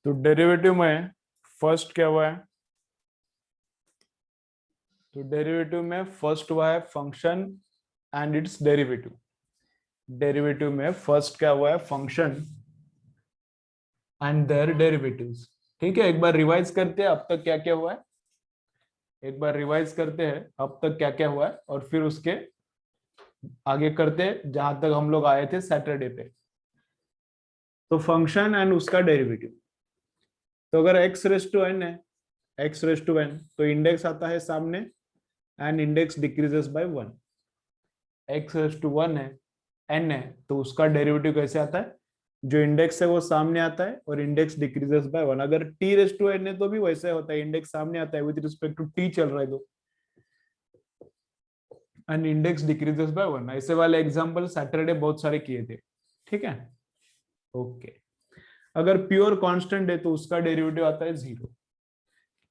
तो डेरिवेटिव में फर्स्ट क्या हुआ है? तो डेरिवेटिव में फर्स्ट हुआ है function and its derivative. Derivative में फर्स्ट क्या हुआ है? Function and their derivatives. ठीक है, एक बार रिवाइज करते हैं अब तक क्या क्या हुआ है। एक बार रिवाइज करते हैं अब तक क्या क्या हुआ है और फिर उसके आगे करते हैं जहां तक हम लोग आए थे सैटरडे पे। तो फंक्शन एंड उसका डेरिवेटिव। तो अगर x रेस टू एन है, x रेस टू एन, तो इंडेक्स आता है सामने and index decreases by 1। x raise to 1 है, n है, तो उसका डेरिवेटिव कैसे आता है? जो इंडेक्स है वो सामने आता है और इंडेक्स डिक्रीजेस बाय 1। अगर t रेस टू n है तो भी वैसे होता है, इंडेक्स सामने आता है विद रिस्पेक्ट टू t चल रहा है तो, एंड इंडेक्स डिक्रीजेस बाय 1। ऐसे वाले एग्जांपल सैटरडे बहुत सारे किए थे। ठीक है, ओके। अगर प्योर कांस्टेंट है तो उसका डेरिवेटिव आता है 0।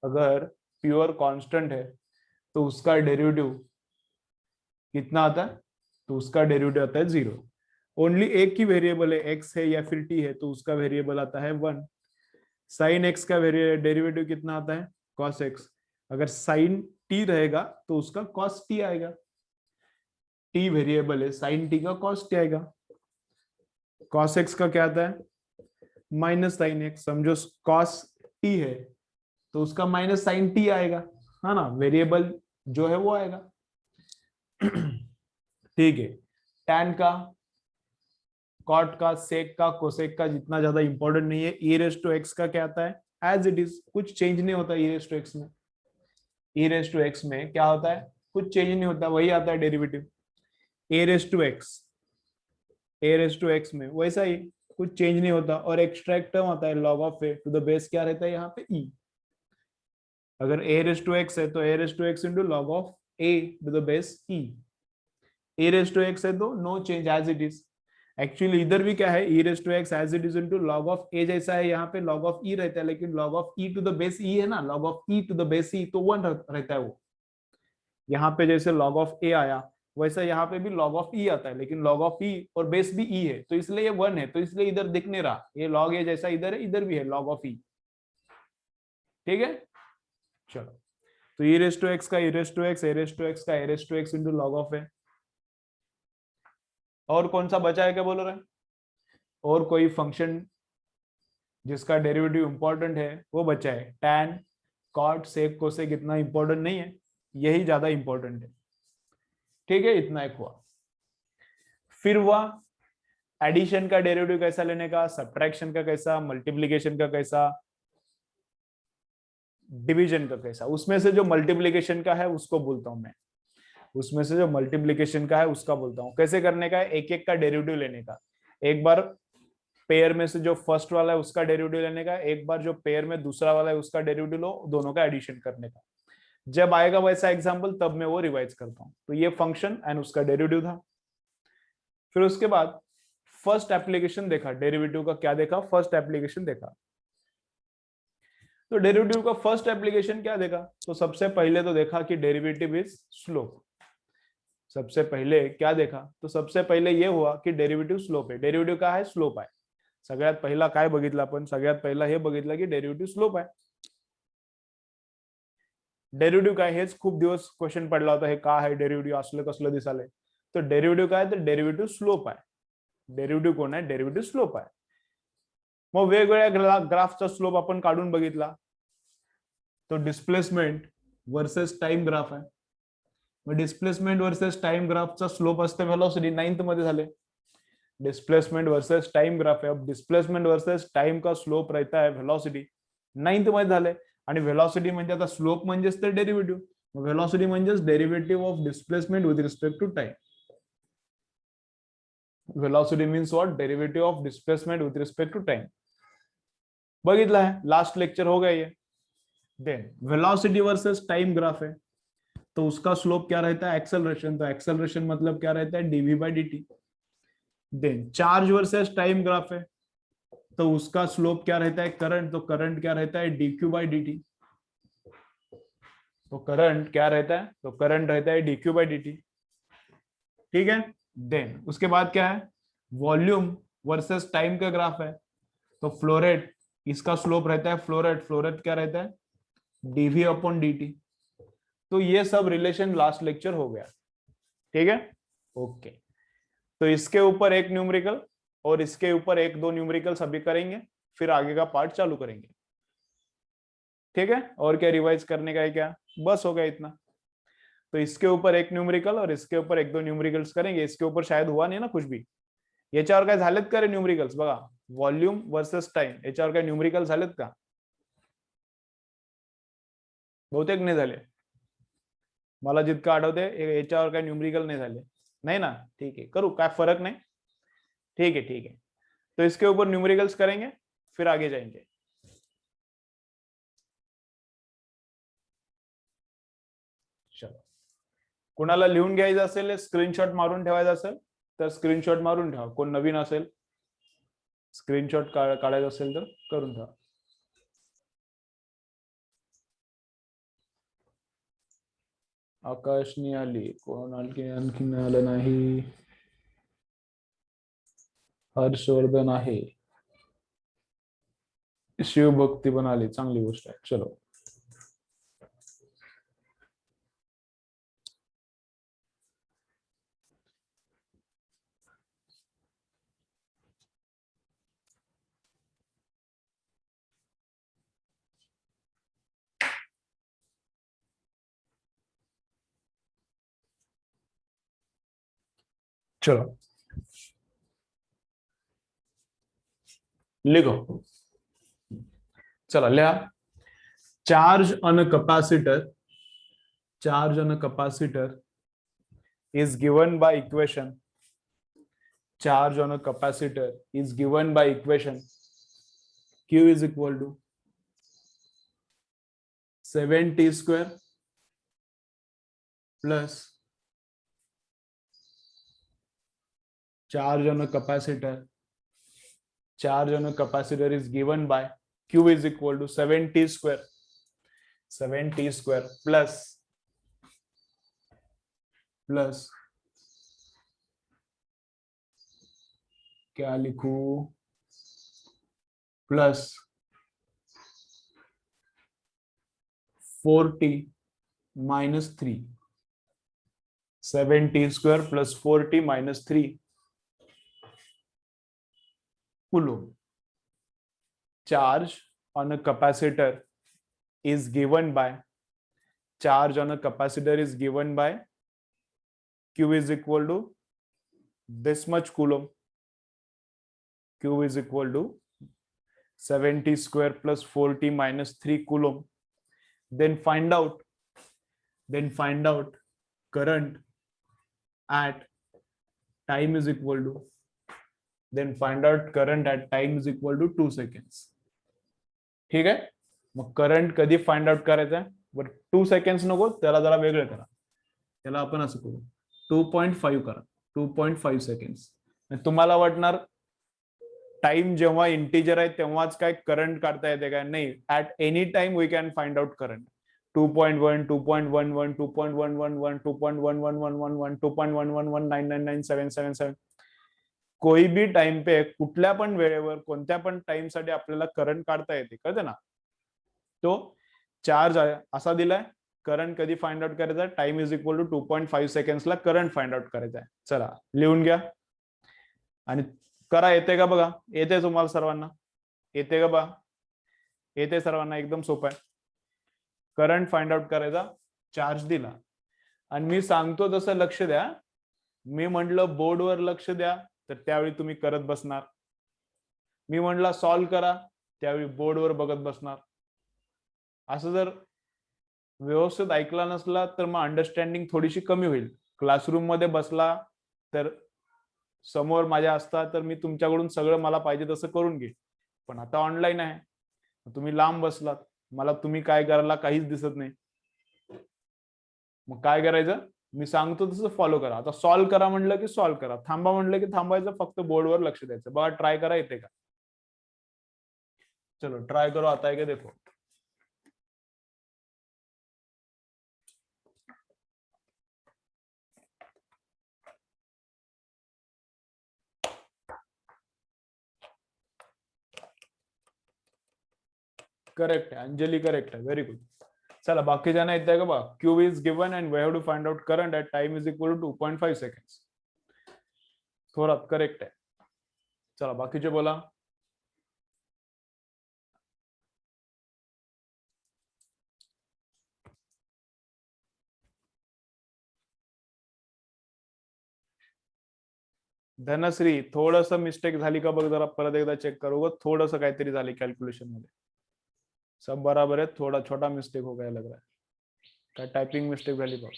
अगर प्योर कांस्टेंट है तो उसका डेरिवेटिव कितना आता है? तो उसका डेरिवेटिव आता है 0। ओनली एक ही वेरिएबल है, x है या फिर t है, तो उसका वेरिएबल आता है 1। साइन x का डेरिवेटिव कितना आता है? cos x। अगर साइन t रहेगा तो उसका cos t आएगा। t वेरिएबल है, साइन t का cos t आएगा। cos x का क्या आता है? Minus sine x. समझो cos t है तो उसका माइनस साइन t आएगा, है ना, वेरिएबल जो है वो आएगा। ठीक है, tan का, कॉट का, सेक का, कोसेक का जितना ज्यादा इंपॉर्टेंट नहीं है। e रेस टू एक्स का क्या आता है? एज इट इज, कुछ चेंज नहीं होता e रेस टू एक्स में। e रेस टू एक्स में क्या होता है? कुछ चेंज नहीं होता, वही आता है derivative. A raise to x, a raise to x में वैसा ही कुछ चेंज नहीं होता। और एक्सट्रैक्ट टर्म आता है log of a to the base, क्या रहता है यहाँ पे? ई। अगर ए रेस टू एक्स है तो a raise to x into log of a to the base e. A raise to x है तो no change, as it is. Actually इधर भी क्या है? E raise to x as it is into log of a जैसा है, यहाँ पे log of E रहता है, लेकिन log of e to the base e है ना, log of e to the base e तो 1 रहता है वो। यहाँ पे जैसे log ऑफ ए आया वैसा यहाँ पे भी log ऑफ ई आता है, लेकिन log ऑफ ई और बेस भी ई है तो इसलिए ये 1 है, तो इसलिए इधर दिख नहीं रहा। ये log ए जैसा इधर है, इधर भी है log ऑफ ई। ठीक है, चलो। तो e रेस टू एक्स का e raise to x, a raise to x का a raise to x into log of है। और कौन सा बचा है, क्या बोल रहे हैं? और कोई फंक्शन जिसका डेरिवेटिव इंपॉर्टेंट है वो बचा है। tan, cot, sec, cosec इतना इंपॉर्टेंट नहीं है, यही ज्यादा इंपॉर्टेंट है। ठीक है, इतना एक हुआ। फिर हुआ एडिशन का डेरिवेटिव कैसा लेने का, सब्ट्रैक्शन का कैसा, मल्टीप्लिकेशन का कैसा, डिवीजन का कैसा। उसमें से जो मल्टीप्लिकेशन का है उसको बोलता हूं मैं, उसमें से जो मल्टीप्लिकेशन का है उसका बोलता हूं। कैसे करने का है? एक एक का डेरिवेटिव लेने का। एक बार पेयर में से जो फर्स्ट वाला है उसका डेरिवेटिव लेने का, एक बार जो पेयर में दूसरा वाला है उसका डेरिवेटिव लो, दोनों का एडिशन करने का। जब आएगा वैसा एग्जाम्पल तब मैं वो रिवाइज करता हूं। तो ये फंक्शन एंड उसका डेरिवेटिव था। फिर उसके बाद फर्स्ट एप्लीकेशन देखा डेरिवेटिव का। क्या देखा? फर्स्ट एप्लीकेशन देखा। तो डेरिवेटिव का फर्स्ट एप्लीकेशन क्या देखा? तो सबसे पहले तो देखा कि डेरिवेटिव इज स्लोप। सबसे पहले क्या देखा? तो सबसे पहले ये हुआ कि डेरिवेटिव स्लोप है। डेरिवेटिव का है? स्लोप आहे। सगळ्यात पहिला काय बघितलं आपण? सगळ्यात पहिला हे बघितलं की डेरिवेटिव स्लोप आहे। डेरिवेटिव काय, हेच खूप दिवस क्वेश्चन पडला होता, हे का आहे डेरिवेटिव, असलं कसलं दिसालंय? तो डेरिवेटिव काय? तर डेरिवेटिव स्लोप आहे। डेरिवेटिव कोण आहे? डेरिवेटिव स्लोप आहे। मग वेगवेगळ्या ग्राफचा स्लोप आपण काढून बघितला तो डिस्प्लेसमेंट वर्सेस टाइम ग्राफ आहे। मग डिस्प्लेसमेंट वर्सेस टाइम ग्राफचा स्लोप असते व्हेलॉसिटी, 9th मध्ये झाले। डिस्प्लेसमेंट वर्सेस टाइम ग्राफ है। अब डिस्प्लेसमेंट वर्सेस टाइम का स्लोप रहता है वेलोसिटी, 9th मध्ये झाले। आणि वेलोसिटी म्हणजे आता स्लोप म्हणजेच तर डेरिवेटिव्ह, वेलोसिटी म्हणजेच derivative of displacement with respect to time. Velocity means what? Derivative of displacement with respect to time. बघितला है, लास्ट लेक्चर हो गया ये। Then velocity versus time graph है, तो उसका स्लोप क्या रहता है? एक्सेलरेशन। तो एक्सेलरेशन मतलब क्या रहता है? Dv by d t. Then charge versus time graph है, तो उसका स्लोप क्या रहता है? करंट। तो करंट क्या रहता है? dq बाई डी टी। तो करंट क्या रहता है? तो करंट रहता है dq बाई डी टी। ठीक है, देन उसके बाद क्या है? वॉल्यूम वर्सेस टाइम का ग्राफ है, तो फ्लो रेट इसका स्लोप रहता है फ्लोरेट, फ्लोरेट क्या रहता है डीवी अपॉन dt। तो ये सब रिलेशन लास्ट लेक्चर हो गया, ठीक है, ओके। तो इसके ऊपर एक न्यूमेरिकल और इसके ऊपर एक दो न्यूमेरिकल्स अभी करेंगे, फिर आगे का पार्ट चालू करेंगे, ठीक है। और क्या रिवाइज करने का है क्या, बस हो गया इतना। तो इसके ऊपर एक न्यूमेरिकल और इसके ऊपर एक दो न्यूमेरिकल्स करेंगे, इसके ऊपर शायद हुआ नहीं ना कुछ भी। याच्यावर काय झालेत का रे न्यूमेरिकल्स, बघा व्हॉल्यूम वर्सेस टाइम, याच्यावर काय न्यूमेरिकल झालेत का, बहुतेक नाही झाले, मला जितकं आठवते याच्यावर काय न्यूमेरिकल नाही झाले, नाही ना, ठीक है, करू काय फर्क नहीं, ठीक है ठीक है। तो इसके ऊपर न्यूमेरिकल्स करेंगे फिर आगे जाएंगे। चलो, कोणाला लिहून घ्यायचं असेल, स्क्रीनशॉट मारून ठेवायचा असेल तर स्क्रीनशॉट मारून ठेवा, कोण नवीन असेल स्क्रीनशॉट काढायचा असेल तर करून ठेवा। आकाशनी आली, कोण आणखी आलं नाही, हर्षवर्धन आहे, शिवभक्ती पण आली, चांगली गोष्ट आहे, चलो। चलो लिखो, चला लिहा। Charge on a capacitor, charge on a capacitor is given by equation, charge on a capacitor is given by equation q is equal to 7t square plus charge on a capacitor, charge on a capacitor is given by q is equal to 7t square, 7t square plus क्या लिखूं, plus 4t minus 3, 7t square plus 4t minus 3 coulomb। Charge on a capacitor is given by, charge on a capacitor is given by q is equal to this much coulomb, q is equal to 7t square plus 4t minus 3 coulomb। Then find out current at time is equal to, then find out current at time is equal to 2 seconds, ठीक है। मग current कधी find out करायचा आहे, बरं 2 seconds नको, त्याला जरा वेगळं करा, त्याला आपण असं करू 2.5 करा, 2.5 सेकंड्स। तुम्हाला वाटणार टाइम जेव्हा इंटीजर आहे तेव्हाच काय करंट काढता येते काय, नाही, at any time we can find out current. 2.1, 2.11, 2.111, 2.1111, 2.111999777, कोई भी टाइम पे कुठल्या पण वेळेवर कोणत्या पण टाइम साठी आपल्याला करंट काढता येते, कळते ना। तो चार्ज असा दिलाय, करंट कधी फाइंड आउट करायचा, टाइम इज इक्वल टू 2.5 सेकंड्सला करंट फाइंड आउट करायचा आहे। चला लिहून घ्या आणि करा, येते का बघा, येते तुम्हाला सर्वांना, येते का बघा, येते सर्वांना, एकदम सोपं आहे। करंट फाइंड आउट करायचा, चार्ज दिला आणि मी सांगतो तसं लक्ष द्या, मी म्हटलं बोर्डवर लक्ष द्या तर त्यावेळी तुम्ही करत बसणार, मी म्हटलं सॉल्व्ह करा त्यावेळी बोर्डवर बघत बसणार। असं जर व्यवस्थित ऐकला नसला तर मग अंडरस्टँडिंग थोडीशी कमी होईल। क्लासरूम मध्ये बसला तर समोर माझ्या असता तर मी तुमच्याकडून सगळं मला पाहिजे तसं करून घेईन, पण आता ऑनलाईन आहे, तुम्ही लांब बसलात, मला तुम्ही काय करायला काहीच दिसत नाही, मग काय करायचं, मी सांगतो तसं फॉलो करा। आता सॉल्व्ह करा म्हणलं की सॉल्व्ह करा, थांबा म्हणलं की थांबायचं, फक्त बोर्डवर लक्ष द्यायचं। बघा ट्राय करा, येते का, चलो ट्राय करो, आता है क्या देखो। करेक्ट आहे, अंजली करेक्ट आहे, व्हेरी गुड. चला बाकी ज्यांना येत का बा, Q is given and we have to find out current at time is equal to 2.5 seconds. Thorat correct आहे. चला बाकीचे बोला. धनश्री थोडस मिस्टेक झाली का बघ जरा, परत एकदा चेक करू. थोडस काहीतरी झाले कॅल्क्युलेशन मध्ये. सब बराबर है, थोड़ा छोटा मिस्टेक हो गया लग रहा है. काय टायपिंग मिस्टेक झाली बघ.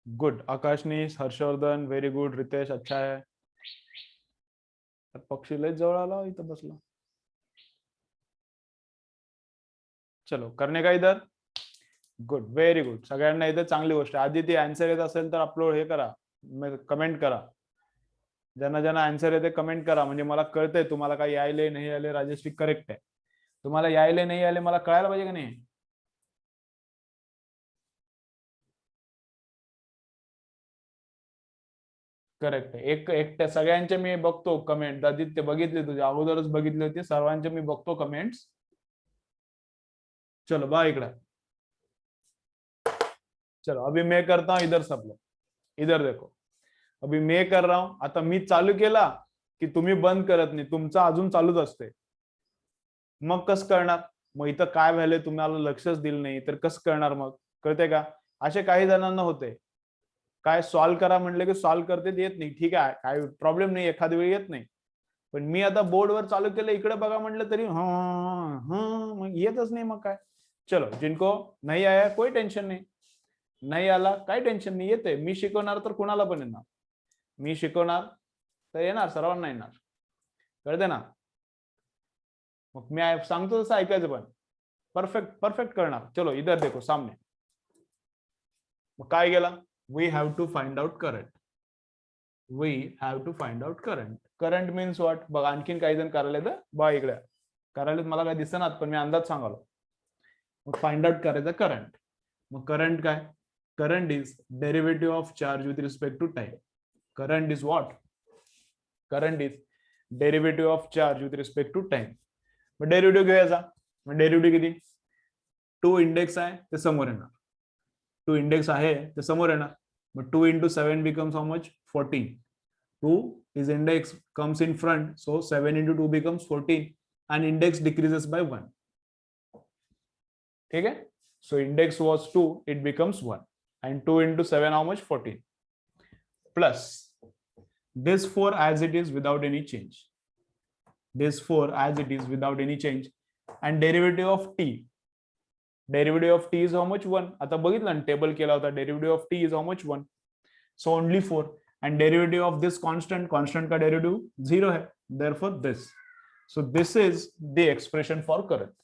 Good. Akashnish, Harshvardhan very good. Ritesh अच्छा है. पक्षी लय जवळ आला इथं बसला. चलो करणे का इधर. Good, very good. सगळ्यांना इथं चांगली गोष्ट. आधी ती आन्सर येत असेल तर अपलोड हे करा, कमेंट करा. ज्यांना ज्यांना आन्सर येते कमेंट करा, म्हणजे मला कळतंय तुम्हाला काय यायले नाही यायले. राजश्री करेक्ट आहे. तुम्हाला यायले नाही यायले मला कळायला पाहिजे का नाही. करेक्ट आहे. एक सगळ्यांचे मी बघतो कमेंट. आदित्य बघितले, तुझे अगोदरच बघितले होते. सर्वांचे मी बघतो कमेंट्स. चलो बा इकडे. चलो अभी मैं करता हूं इधर. सब लोग इधर देखो. अभी मैं कर रहा हूं. आता मी चालू केला की तुम्ही बंद करत नाही, तुमचा अजून चालूच असते. मग कसं करणार. मग इथं काय व्हायलंय तुम्हाला लक्षच दिलं नाही तर कसं करणार. मग कळते का. असे काही जणांना होते. काय सॉल्व्ह करा म्हटलं की सॉल्व्ह करते येत नाही. ठीक आहे, काय प्रॉब्लेम नाही, एखादी वेळी येत नाही. पण मी आता बोर्डवर चालू केलं, इकडे बघा म्हटलं तरी मग येतच नाही. मग काय. चलो जिनको नाही आया कोई टेन्शन नाही. नाही आला काही टेन्शन नाही, येते. मी शिकवणार तर कुणाला पण येणार. मी शिकवणार तर येणार, सर्वांना येणार. कळते ना. मग मी सांगतो तसं ऐकायचं पण. परफेक्ट परफेक्ट करणार. चलो इधर देखो सामने. मग काय गेला. We have to find out current. We have to find out current. Current means what. बघ आणखीन काही जण करायला तर बघा इकडे करायला, मला काय दिसणार पण मी अंदाज सांगालो. मग फाइंड आउट करायचं करंट. मग करंट काय. Current is derivative of charge with respect to time. Current is what. Current is derivative of charge with respect to time. मग डेरिव्हेटिव्ह घ्यायचा. मग डेरिव्हेटिव्ह किती. टू इंडेक्स आहे ते समोर येणार. टू इंडेक्स आहे ते समोर येणार. मग 2 into 7 becomes how much 14. 2 is index comes in front, so 7 into 2 becomes 14 and index decreases by 1. ठीक है. So index was 2, it becomes 1 and 2 into 7 how much 14 plus this 4 as it is without any change. This 4 as it is without any change and derivative of t. Derivative of t is how much 1. आता बघितलं ना table केला होता. Derivative of t is how much 1. So only 4 and derivative of this constant का derivative 0 है. Therefore this. So this is the expression for current.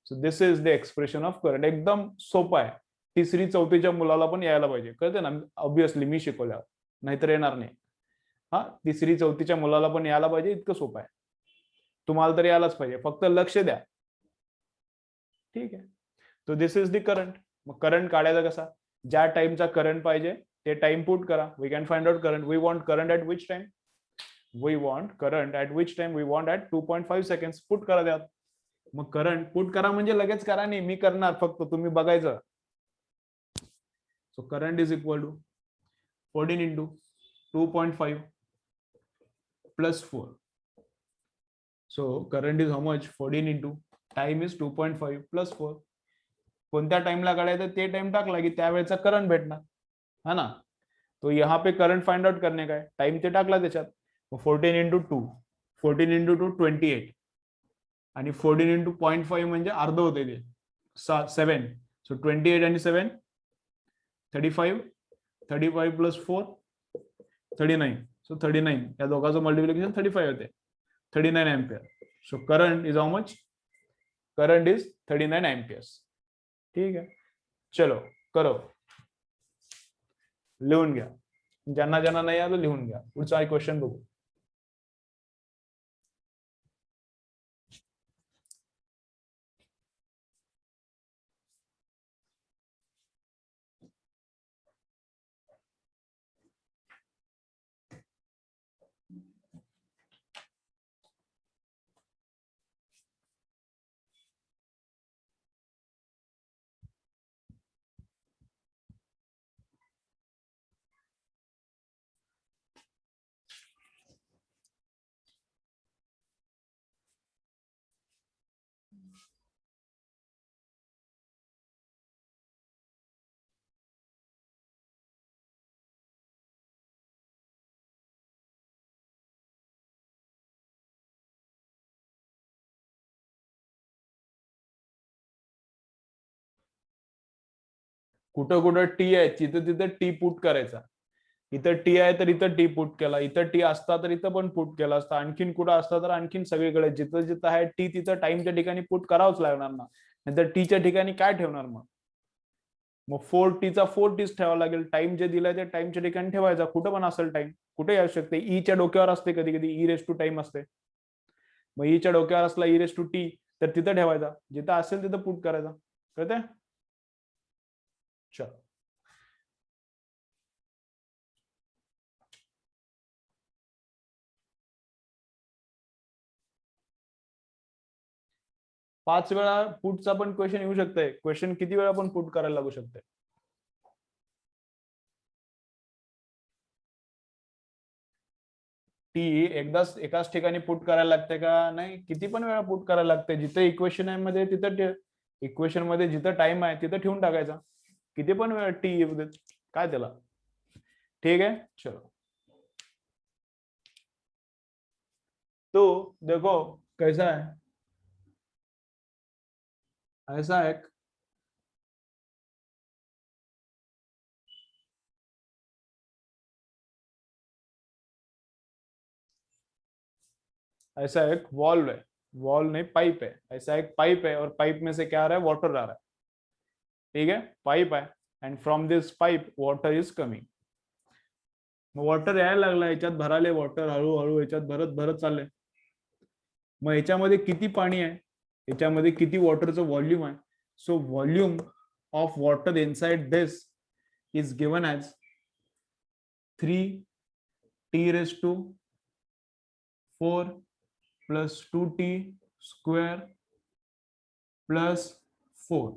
So this is the expression of current. एकदम सोपा आहे. तिसरी चौथीच्या मुलाला पण यायला पाहिजे. कळते ना. ऑब्विसली मी शिकवल्यावर नाहीतर येणार नाही. हा तिसरी चौथीच्या मुलाला पण यायला पाहिजे. इतकं सोपं आहे. तुम्हाला तर यायलाच पाहिजे, फक्त लक्ष द्या. ठीक आहे. तो दिस इज द करंट. मग करंट काढायचा कसा. ज्या टाइमचा करंट पाहिजे ते टाइम पुट करा. We can find out current. We want current at which time. We want current at which time. We want at 2.5 second. Put करा त्यात. मग करंट पुट करा म्हणजे लगेच करा नाही, मी करणार, फक्त तुम्ही बघायचं. So current is equal to 14 into 2.5 plus 4. So current is how much 14 into time is 2.5 plus 4. कोणत्या टाइमला काढायचं ते टाइम टाकला की त्यावेळेचा करंट भेटणार. है ना. तो यहाँ पे करंट फाइंड आउट करने का है. टाइम ते टाकला त्याच्यात. 14 into 2 14 into 2 28 आणि 14 into 0.5 म्हणजे अर्ध होते ते 7. सो 28 आणि 7 35. 35 plus 4 39. सो 39 या दोघांचं मल्टिप्लिकेशन 35 होते. 39 ampere. So current is how much. Current is 39 amperes. ठीक आहे. चलो करो. लिहून घ्या. ज्यांना ज्यांना नाही आलं लिहून घ्या. पुढचा क्वेश्चन बघू. कुठं कुठं टी आहे तिथं तिथं टी पुट करायचा. इथं टी आहे तर इथं टी पुट केला, इथं टी असता तर इथं पण पुट केला असता, आणखीन कुठं असता तर आणखीन सगळीकडे जिथं जिथं आहे टी तिथं टाइमच्या ठिकाणी पुट करावंच लागणार ना, नाहीतर टीच्या ठिकाणी काय ठेवणार मग 4t चा 4tच ठेवावा लागेल. टाइम जे दिलाय ते टाइमच्या ठिकाणी ठेवायचा, कुठं पण असेल टाइम, कुठे असू शकते. ईच्या डोक्यावर असते कधी कधी, ई रेस टू टाइम असते, मग ईच्या डोक्यावर असला ई रेस टू टी तर तिथं ठेवायचा, जिथं असेल तिथं पुट करायचा. कळतंय? चल 5 वेळा पुटचा पण क्वेश्चन येऊ शकतंय. क्वेश्चन किती वेळा पण पुट करायला लागू शकते. टी एकदाच एकाच ठिकाणी पुट करायला लागते का? नाही, किती पण वेळा पुट करायला लागते. जिथे इक्वेशन आहे मध्ये तिथं इक्वेशन मध्ये जिथं टाइम आहे तिथं ठेवून टाकायचा. किती पण वेळा टी येऊ देत, काय त्याला. ठीक है, चलो. तो देखो कैसा है, ऐसा एक ऐसा एक वॉल्व है, वॉल नहीं पाइप है, ऐसा एक पाइप है और पाइप में से क्या आ रहा है, वाटर आ रहा है. ठीक है, पाइप है end from this pipe water is coming. मग वॉटर यायला लागला, याच्यात भराले वॉटर हळूहळू याच्यात भरत भरत चालले. मग याच्यामध्ये किती पाणी आहे, याच्यामध्ये किती वॉटरचं व्हॉल्यूम आहे. So volume of water inside this is given as 3t⁴ plus 2t square plus 4.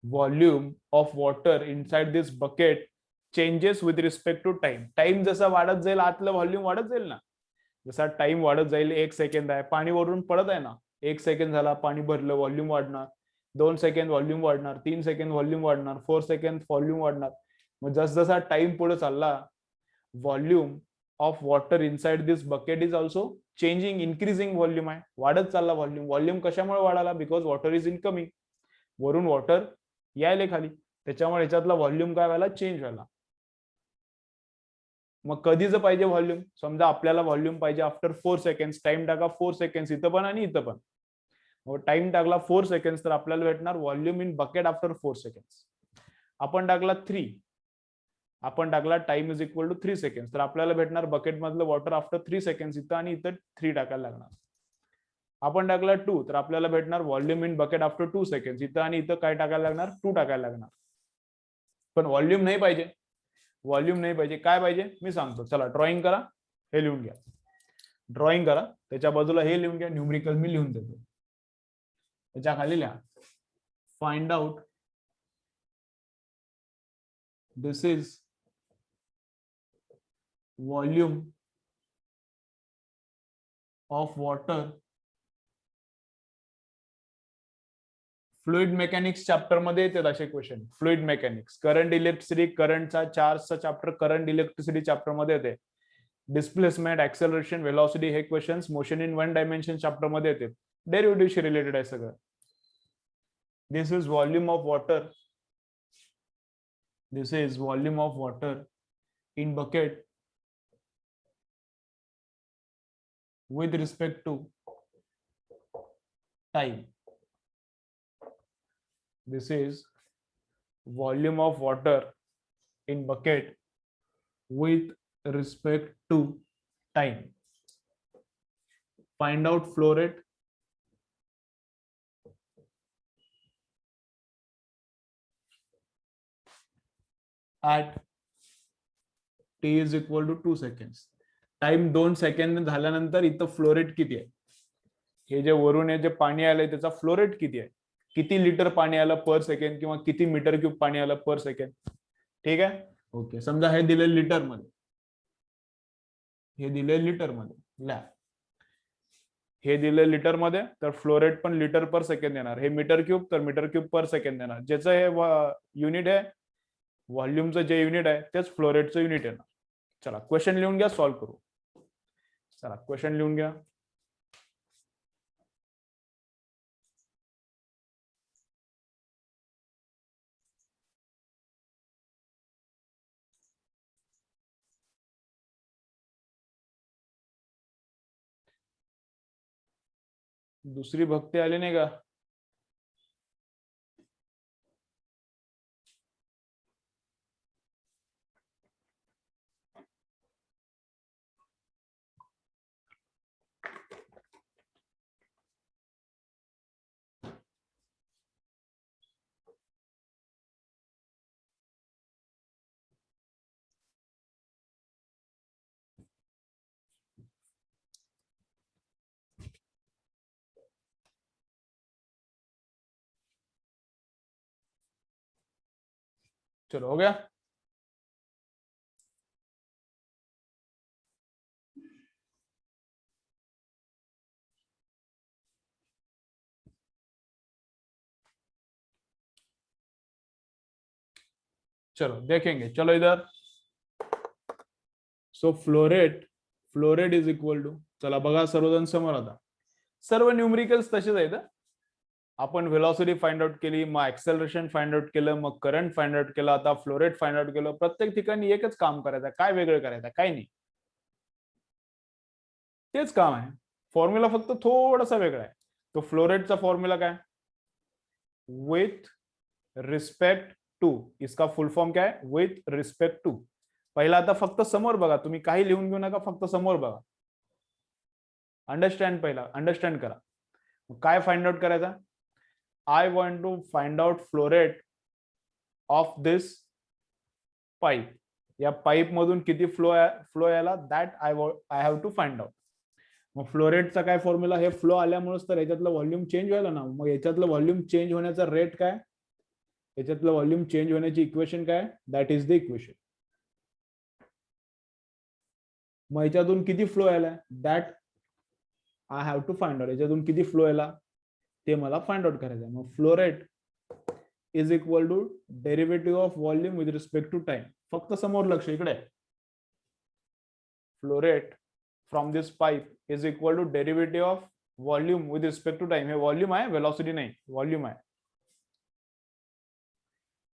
Volume of water inside this bucket changes with respect to time. Time जसा वाढत जाईल आतलं व्हॉल्यूम वाढत जाईल ना. जसा टाइम वाढत जाईल, 1 सेकंद आहे, पाणी वरून पडत आहे ना, 1 सेकंद झाला पाणी भरलं, व्हॉल्यूम वाढणार. 2 सेकंद व्हॉल्यूम वाढणार, 3 सेकंद व्हॉल्यूम वाढणार, 4 सेकंद व्हॉल्यूम वाढणार. मग जसजसा टाइम पुढे चालला, volume of water inside this bucket is also changing, increasing volume आहे, वाढत चालला व्हॉल्यूम. व्हॉल्यूम कशामुळे वाढाला? बिकॉज वॉटर इज इनकमिंग, वरून वॉटर यायले खाली, त्याच्यामुळे याच्यातला व्हॉल्यूम काय व्हायला, चेंज व्हायला. मग कधीच पाहिजे व्हॉल्यूम, समजा आपल्याला व्हॉल्यूम पाहिजे आफ्टर 4 सेकंड, टाइम टाका 4 सेकंड इथं पण आणि इथं पण. मग टाइम टाकला 4 सेकंड तर आपल्याला भेटणार volume in bucket after 4 second. आपण टाकला 3, आपण टाकला time is equal to 3 second तर आपल्याला भेटणार बकेट मधलं वॉटर आफ्टर 3 सेकंड इथं आणि इथं 3 टाकायला लागणार. आपण टाकला 2 तर आपल्याला भेटणार volume in bucket after 2 second इथं आणि इथं काय टाकायला लागणार, 2 टाकायला लागणार. पण व्हॉल्यूम नाही पाहिजे, व्हॉल्यूम नाही पाहिजे. काय पाहिजे मी सांगतो, चला ड्रॉइंग करा, हे लिहून घ्या. ड्रॉइंग करा, त्याच्या बाजूला हे लिहून घ्या, न्यूमेरिकल मी लिहून देतो. त्याच्या खाली लिहा, find out this is volume of water fluid mechanics chapter मध्ये येतात असे question. Fluid mechanics, current electricity, करंटचा चार्जचा चॅप्टर करंट इलेक्ट्रिसिटी चॅप्टर मध्ये येते. डिस्प्लेसमेंट, ऍक्सेलरेशन, व्हेलॉसिटी हे क्वेश्चन्स मोशन इन 1 डायमेन्शन चॅप्टर मध्ये येते. डेरिव्हेटिव्हशी रिलेटेड आहे सगळं. This is volume of water, this is volume of water in bucket with respect to time. This is volume of water in bucket with respect to time. Find out flow rate at t is equal to 2 seconds. Time 2 second झाल्यानंतर इथं flow rate किती आहे, हे जे वरून हे जे पाणी आलंय त्याचा फ्लो रेट किती आहे, किती लिटर पाणी आलं पर सेकंड किंवा किती मीटर क्यूब पाणी आलं पर सेकंड. ठीक आहे, ओके. समजा हे दिले लिटर मध्ये, हे दिले लिटर मध्ये, ल्या हे दिले लिटर मध्ये तर फ्लो रेट पण लिटर पर सेकंड येणार. हे मीटर क्यूब तर मीटर क्यूब पर सेकंड येणार. ज्याचं हे युनिट आहे, व्हॉल्यूमचं जे युनिट आहे तेच फ्लो रेटचं युनिट येणार. चला क्वेश्चन लिहून घ्या, सॉल्व्ह करू. चला क्वेश्चन लिहून घ्या. दुसरी भक्ती आली नाही का? चलो हो गया। चलो देखेंगे, चलो इधर। So flow rate is equal to, चला बघा सर्वजण समोर आता, सर्व न्यूमरिकल्स तसेच आहेत. आपण व्हेलॉसिटी फाइंड आउट केली, मग ऍक्सेलरेशन फाइंड आउट केलं, मग करंट फाइंड आउट केलं, आता फ्लोरेट फाइंड आउट केलं. प्रत्येक ठिकाणी एकच काम करायचं, काय वेगळं करायचं? काय नाही, तेच काम आहे. फॉर्म्युला फक्त थोडासा वेगळा आहे. तो फ्लोरेटचा फॉर्म्युला काय? With respect to. इसका फुल फॉर्म क्या है? With respect to. पहिला आता फक्त समोर बघा, तुम्ही काही लिहून घेऊ नका, फक्त समोर बघा. अंडरस्टँड, पहिला अंडरस्टँड करा. काय फाइंड आउट करायचा? I want to find out flow rate of this pipe. या पाईप मधून किती फ्लो याला, that I have to find out. मग फ्लोरेटचा काय फॉर्म्युला? हे फ्लो आल्यामुळेच तर याच्यातलं व्हॉल्यूम चेंज व्हायला ना. मग याच्यातलं व्हॉल्यूम चेंज होण्याचा रेट काय? याच्यातलं व्हॉल्यूम चेंज होण्याची इक्वेशन काय? That is the equation. मग याच्यातून किती फ्लो यायला, that I have to find out. याच्यातून किती फ्लो यायला ते मला फाइंड आउट करायचं. मग flow rate is equal to derivative of volume with respect to time. फक्त समोर लक्ष, इकडे. Flow rate from this pipe is equal to derivative of volume with respect to time. हे व्हॉल्यूम आहे, वेलॉसिटी नाही, व्हॉल्यूम आहे.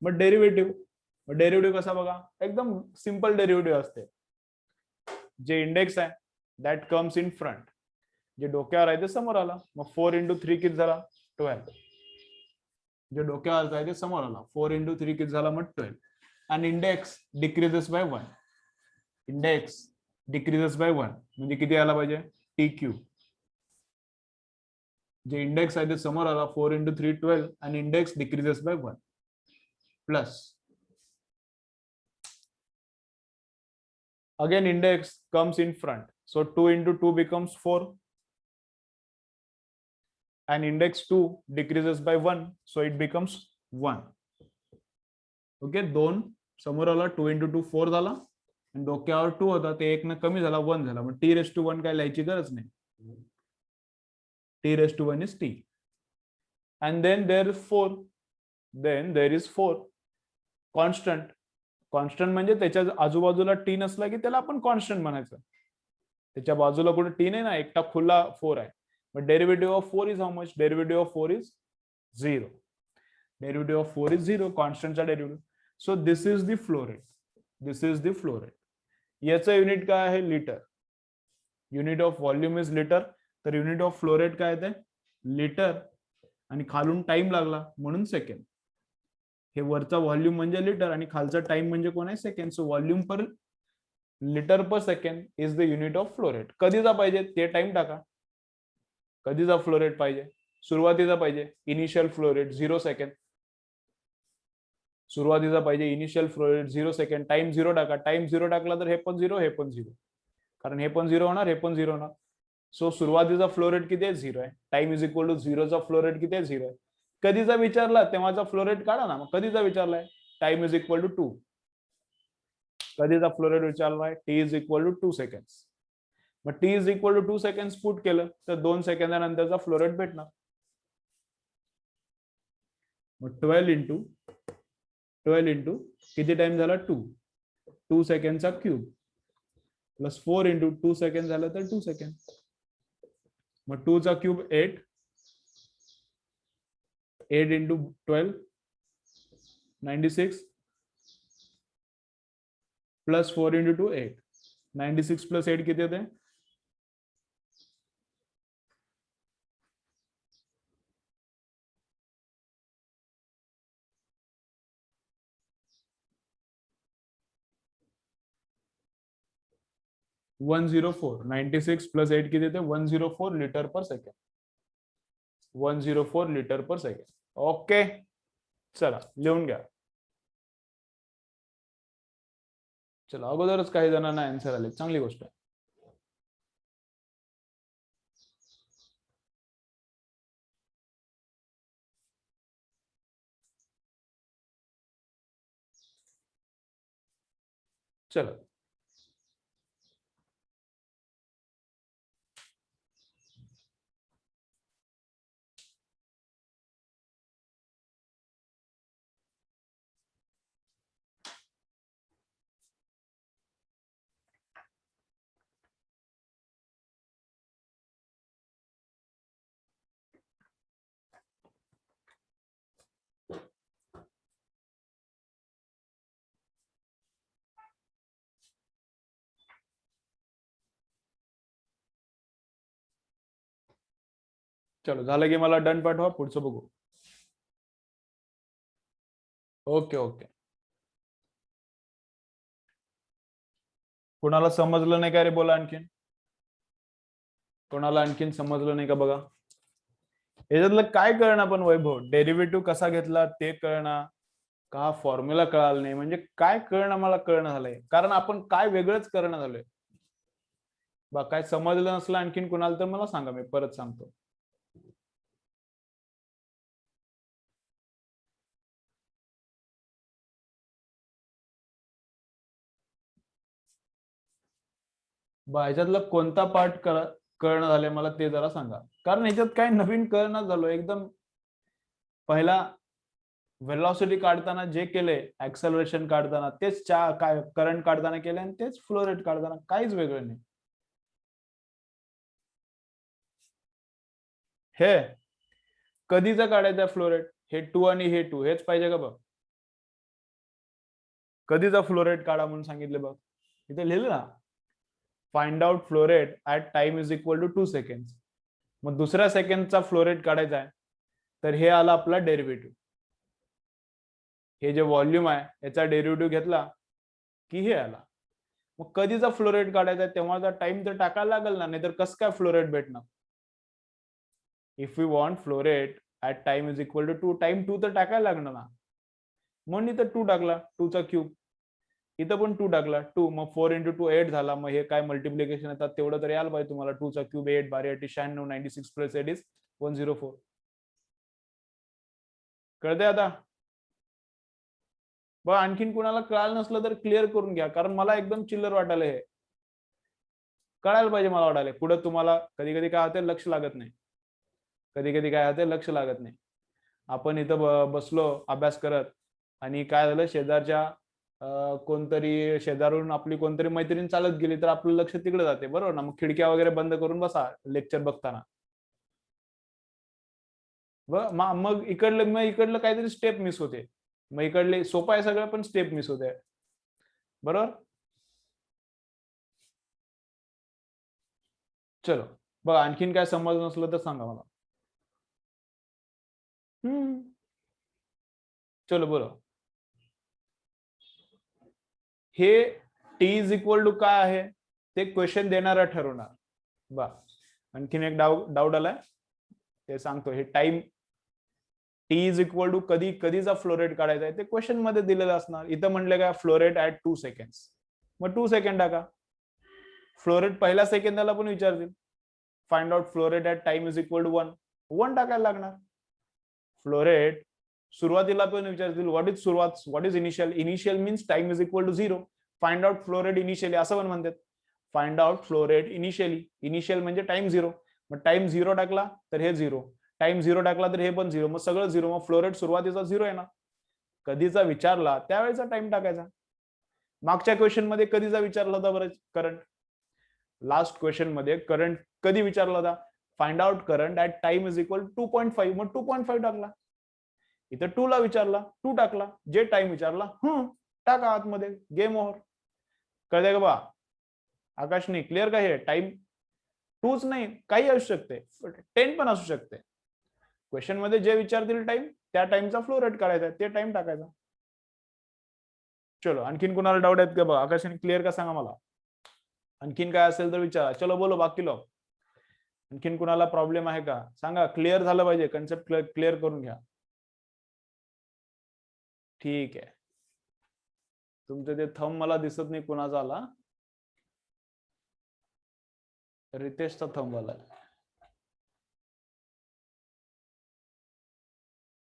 मग डेरिव्हेटिव्ह कसा बघा? एकदम सिंपल डेरिव्हेटिव्ह असते. जे इंडेक्स आहे दॅट कम्स इन फ्रंट, जे डोक्यावर आहे ते समोर आला. मग 4 इंटू 3 किती झाला? 12. जे डोक्यावर आहे ते समोर आला. 4 इंटू 3 किती झाला? मग 12. आणि index decreases by 1. Index decreases by 1 म्हणजे किती आला पाहिजे? T cube. जे इंडेक्स आहे ते समोर आला. 4 इंटू 3 12 आणि index decreases by 1 plus. Again index comes in front, so 2 into 2 becomes 4, and index 2 decreases by 1, so it becomes 1. Okay, 2 समोर आला, 2 into 2 4 झाला, आणि डोक्यावर 2 होता ते 1 न कमी झाला, 1 झाला. मग t⁻1 काय लिहायची गरज नाही. t⁻1 is t. And then there is 4 constant. Constant म्हणजे त्याच्या आजूबाजूला टी नसला की त्याला आपण कॉन्स्टंट म्हणायचं. त्याच्या बाजूला कुठे टी नाही ना, एकटा खुला 4 आहे. मग derivative of 4 is how much? Derivative of 4 is 0. Derivative of 4 is 0, कॉन्स्टंटचा derivative. So this is the flow rate. This is the flow rate. याचं युनिट काय आहे? Litre. Unit of volume is litre. तर युनिट ऑफ फ्लो रेट काय येते? Litre. आणि खालून time लागला म्हणून सेकंड. हे वरचा व्हॉल्यूम म्हणजे लिटर आणि खालचा टाइम म्हणजे कोण आहे? Second. So volume per litre per second is the unit of flow rate. कधीचा पाहिजे ते टाइम टाका. कधीचा फ्लो रेट पाहिजे? सुरुवातीचा पाहिजे, इनिशियल फ्लो रेट 0 सेकंड. सुरुवातीचा पाहिजे, initial flow rate 0 second. Time 0 टाका. टाइम 0 टाकला तर हे पण 0, हे पण 0, कारण हे पण 0 होणार, हे पण 0 होणार. सो सुरुवातीचा फ्लो रेट किती आहे? 0 आहे. टाइम इज इक्वल टू 0चा फ्लो रेट किती आहे? 0 आहे. कधीचा विचारला तेव्हाचा फ्लो रेट काढा ना. मग कधीचा विचारलाय? Time is equal to 2. कधीचा फ्लो रेट विचारलाय? T is equal to 2 seconds. मग t is equal to 2 seconds put केलं तर 2 सेकंदानंतरचा फ्लो रेट भेटणार. मग 12 इंटू किती टाइम झाला? 2 सेकंडचा क्यूब प्लस 4 इंटू 2 सेकंड झालं तर 2 सेकंड. मग 2 चा cube 8 into 12 96 plus 4 into 2 8. 96 plus 8 किती होते? 104 96 प्लस 8 किती येते 104 litre per second 104 litre per second okay चला लिहून घ्या चला अगोदरच काही जणांना आन्सर आले चांगली गोष्ट आहे चलो चलो झालं की मला डन पाठवा पुढचं बघू ओके ओके कोणाला समजलं नाही का रे बोला आणखीन कोणाला आणखीन समजलं नाही का बघा याच्यातलं काय कळणार पण वैभव डेरिव्हेटिव्ह कसा घेतला ते कळणार का फॉर्म्युला कळाला नाही म्हणजे काय कळणं मला कळणं झालंय कारण आपण काय वेगळंच करणं झालंय बा काय समजलं नसलं आणखीन कुणाला तर मला सांगा मी परत सांगतो बा ह्याच्यातलं कोणता पार्ट कळणं झालंय मला ते जरा सांगा कारण ह्याच्यात काय नवीन कळणं झालो एकदम पहिला व्हेलॉसिटी काढताना जे केलंय ऍक्सलरेशन काढताना तेच काय करंट काढताना केलंय आणि तेच फ्लो रेट काढताना काहीच वेगळं नाही हे कधीचा काढायचा फ्लो रेट हे 2 आणि हे 2 हेच पाहिजे का बघ कधीचा फ्लो रेट काढा म्हणून सांगितलं बघ इथे लिहिलं ना find out flow rate at time is equal to 2 second मग दुसऱ्या सेकंडचा फ्लो रेट काढायचा आहे तर हे आला आपला डेरिव्हेटिव्ह हे जे व्हॉल्यूम आहे याचा डेरिव्हेटिव्ह घेतला की हे आला मग कधीचा फ्लो रेट काढायचा तेव्हाचा टाइम तर टाकायला लागेल ना नाहीतर कसं काय फ्लो रेट भेटणार if you want flow rate at time is equal to 2 time 2 तर टाकायला लागणार ना म्हणून इथं 2 टाकला 2 चा क्यूब इथं पण 2 टाकला 2 मग 4 इंटू 2 8 झाला मग हे काय मल्टिप्लिकेशन येतात तेवढं तर यायला पाहिजे तुम्हाला 2 चा क्यूब 8 12 96 96 प्लस 8 इज 104 कळते आता बघ आणखीन कुणाला कळालं नसलं तर क्लिअर करून घ्या कारण मला एकदम चिल्लर वाटायला हे कळायला पाहिजे मला वाटायला पुढे तुम्हाला कधी कधी काय होते लक्ष लागत नाही कधी कधी काय होते लक्ष लागत नाही आपण इथं बसलो अभ्यास करत आणि काय झालं शेजारच्या कोणतरी शेजारून आपली कोणतरी मैत्रीण चालत गेली तर आपलं लक्ष तिकडे जाते बरोबर ना मग खिडक्या वगैरे बंद करून बसा लेक्चर बघताना मग इकडलं काहीतरी स्टेप मिस होते मग इकडले सोपं आहे सगळं पण स्टेप मिस होते बरोबर चलो बघ आणखीन काय समजलं नसलं तर सांगा मला चलो बोलो हे टी इज इक्वल टू काय आहे ते क्वेश्चन देणारा ठरवणार बा आणखीन एक डाऊट आलाय ते सांगतो हे time t is equal to कधीचा फ्लो रेट काढायचा आहे ते क्वेश्चन मध्ये दिलेलं असणार इथं म्हणलं का फ्लो रेट ऍट 2 सेकंड मग 2 सेकंड टाका फ्लो रेट पहिल्या सेकंदाला पण विचारतील find out flow rate at time is equal to 1 टाकायला लागणार फ्लो रेट सुरुवातीला पण विचारतील what is initial means time is equal to 0 find out flow rate initially असं पण म्हणतात find out flow rate initial म्हणजे टाइम 0 मग टाइम 0 टाकला तर हे 0 टाइम 0 टाकला तर हे पण 0 मग सगळं 0 मग फ्लो रेट सुरुवातीचा 0 आहे ना कधीचा विचारला त्यावेळेचा टाइम टाकायचा मागच्या क्वेश्चन मध्ये कधीचा विचारला होता बरं करंट लास्ट क्वेश्चन मध्ये करंट कधी विचारला होता find out current at time is equal 2.5 मग 2.5 टाकला इथं 2 ला विचारला 2 टाकला जे टाइम विचारला टाका आतमध्ये गेम ओव्हर कळते का बा आकाशनी क्लिअर का हे टाइम 2च नाही काही असू शकते 10 पण असू शकते क्वेश्चन मध्ये जे विचारतील टाइम त्या टाइमचा फ्लो रेट काढायचा ते टाइम टाकायचा चलो आणखीन कोणाला डाऊट आहेत का बघा आकाशाने क्लिअर का सांगा मला आणखीन काय असेल तर विचारा. चलो बोलो बाकी लोक. आणखीन कुणाला प्रॉब्लेम आहे का सांगा. क्लिअर झालं पाहिजे, कन्सेप्ट क्लिअर करून घ्या. ठीक आहे. तुमचं ते थंब मला दिसत नाही कुणाचा आला. रितेशचा थंब आला.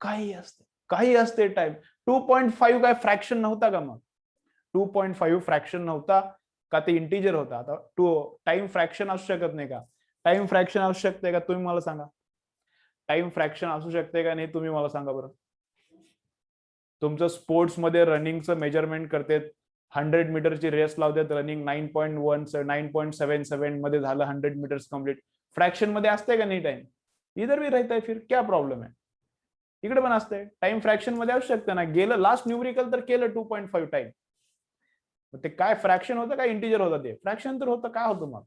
काही असते टाइम. 2.5 काय फ्रॅक्शन नव्हता का? मग 2.5 फ्रॅक्शन नव्हता का? ते इंटिजर होता. आता टाइम फ्रॅक्शन असू शकत नाही का? टाइम फ्रॅक्शन असू शकते का? तुम्ही मला सांगा. टाइम फ्रॅक्शन असू शकते का नाही? तुम्ही मला सांगा बरं. तुमचं स्पोर्ट्स मध्ये रनिंगचं मेजरमेंट करतात. 100 मीटरची रेस लावतात. रनिंग 9.77 मध्ये झालं 100 मीटर्स कम्प्लीट. फ्रॅक्शन मध्ये असते का नाही टाइम? इधर भी रहता है, फिर क्या प्रॉब्लेम है? इकडे पण असते. टाइम फ्रॅक्शन मध्ये असू शकते ना. गेलं लास्ट न्यूमरिकल तर केलं 2.5 टाइम. ते काय फ्रॅक्शन होतं का इंटिजर होतं? ते फ्रॅक्शन तर होतं. काय होतं मग?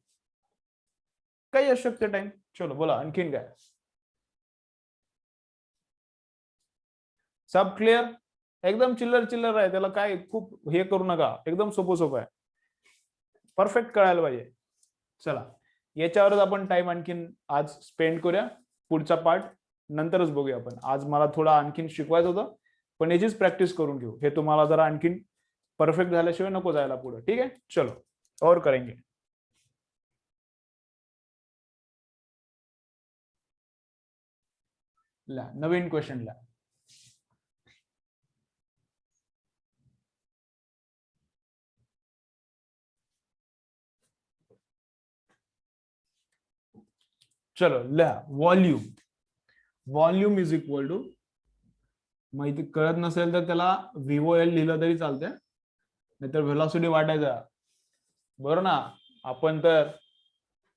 काही असू शकते टाइम. चलो बोला आणखीन काय. सब क्लिअर? एकदम चिल्लर आहे. त्याला काय खूप हे करू नका. एकदम सोपं आहे. परफेक्ट कळायला पाहिजे. चला याच्यावरच आपण टाइम आणखीन आज स्पेंड करूया. पुढचा पार्ट नंतरच बघूया आपण. आज मला थोडा आणखीन शिकवायचं होतं, पण याचीच प्रॅक्टिस करून घेऊ. हे तुम्हाला जरा आणखीन परफेक्ट झाल्याशिवाय नको जायला पुढे. ठीक आहे. चलो और करेंगे. ला नवीन क्वेश्चन ला. चलो लिहा. व्हॉल्यूम इज इक्वल टू, माहिती कळत नसेल तर त्याला VOL लिहिलं तरी चालतंय, नाहीतर व्हेलॉसिटी वाटायचा. बरोबर ना. आपण तर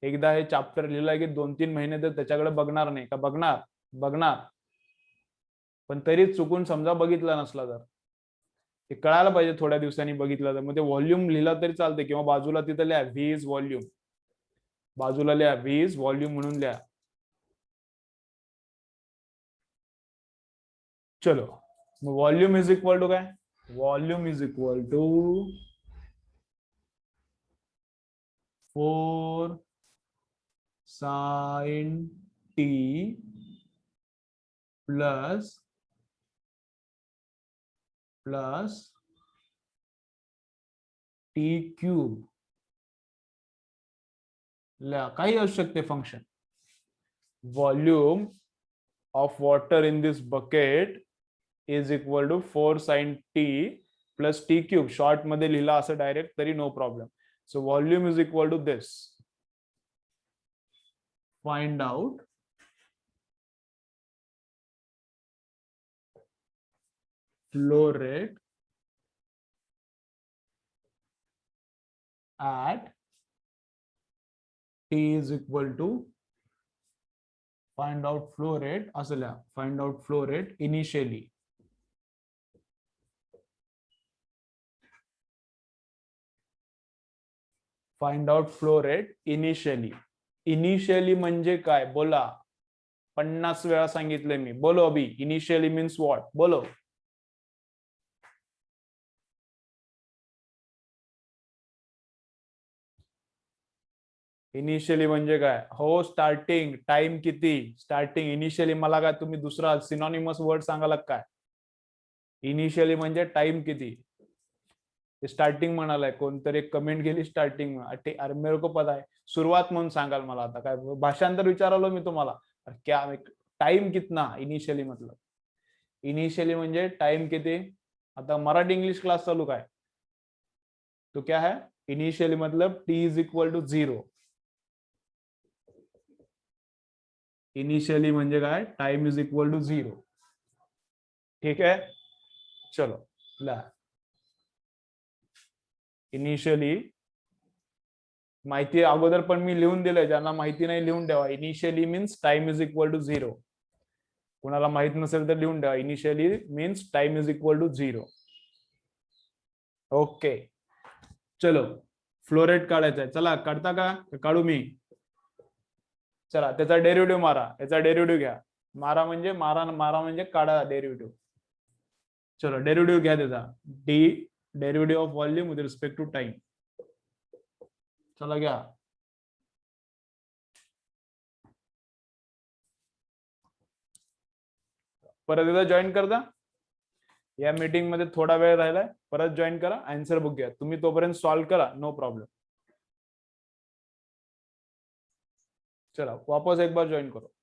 एकदा हे चॅप्टर लिहिलंय की 2-3 महिने तर त्याच्याकडे बघणार नाही का? बघणार पण तरी चुकून समजा बघितला नसला तर ते कळायला पाहिजे. थोड्या दिवसांनी बघितलं तर मग ते व्हॉल्यूम लिहिला तरी चालते, किंवा बाजूला तिथं लिहा व्ही इज व्हॉल्यूम. बाजूला लिहा व्ही इज व्हॉल्यूम म्हणून लिहा. चलो मग व्हॉल्यूम इज इक्वल टू काय? Volume is equal to 4 sin t plus t cube. काही असू शकते function. Volume of water in this bucket is equal to 4 sin t plus t cube. Short मध्ये लिहिला असं डायरेक्ट तरी no problem. So volume is equal to this. Find out flow rate at t is equal to, find out flow rate असं लिहा. find out flow rate initially. Find out flow rate initially. Initially म्हणजे काय? बोला. 50 वेळा सांगितले मी. बोलो अभी. Initially means what? बोलो. इनिशियली म्हणजे काय? हो स्टार्टिंग. टाइम किती? स्टार्टिंग. इनिशियली मला काय तुम्ही दुसरा सिनॉनिमस वर्ड सांगाल काय? इनिशियली म्हणजे टाइम किती? स्टार्टिंग म्हणालाय. कोणतरी एक कमेंट केली स्टार्टिंग. अरे मेरे को पता है. सुरुवात म्हणून सांगाल मला. आता काय भाषांतर विचारलो मी तुम्हाला. क्या टाइम कितना? इनिशियली मतलब इनिशियली म्हणजे टाइम किती? आता मराठी इंग्लिश क्लास चालू काय? तो क्या है? इनिशियली मतलब t is equal to 0. Initially म्हणजे काय? Time is equal to 0. ठीक आहे. चलो ला. इनिशियली माहिती अगोदर पण मी लिहून दिलंय. ज्यांना माहिती नाही लिहून ठेवा. Initially means time is equal to 0. कुणाला माहित नसेल तर लिहून ठेवा. Initially means time is equal to 0. Okay. चलो फ्लोरेट काढायचा आहे. चला काढता का? काढू मी? चला त्याचा डेरिव्हेटिव्ह मारा. याचा डेरिव्हेटिव्ह घ्या. मारा म्हणजे काढा डेरिव्हेटिव्ह. चलो डेरिव्हेटिव्ह घ्या त्याचा. D derivative of volume with respect to time. चला गया. परत एकदा जॉईन करता. या मीटिंग मध्ये थोडा वेळ राहिलाय, परत जॉईन करा, आन्सर बुक घ्या. तुम्ही तोपर्यंत सॉल्व्ह करा, नो प्रॉब्लेम. चला वापस एक बार ज्वाइन करो.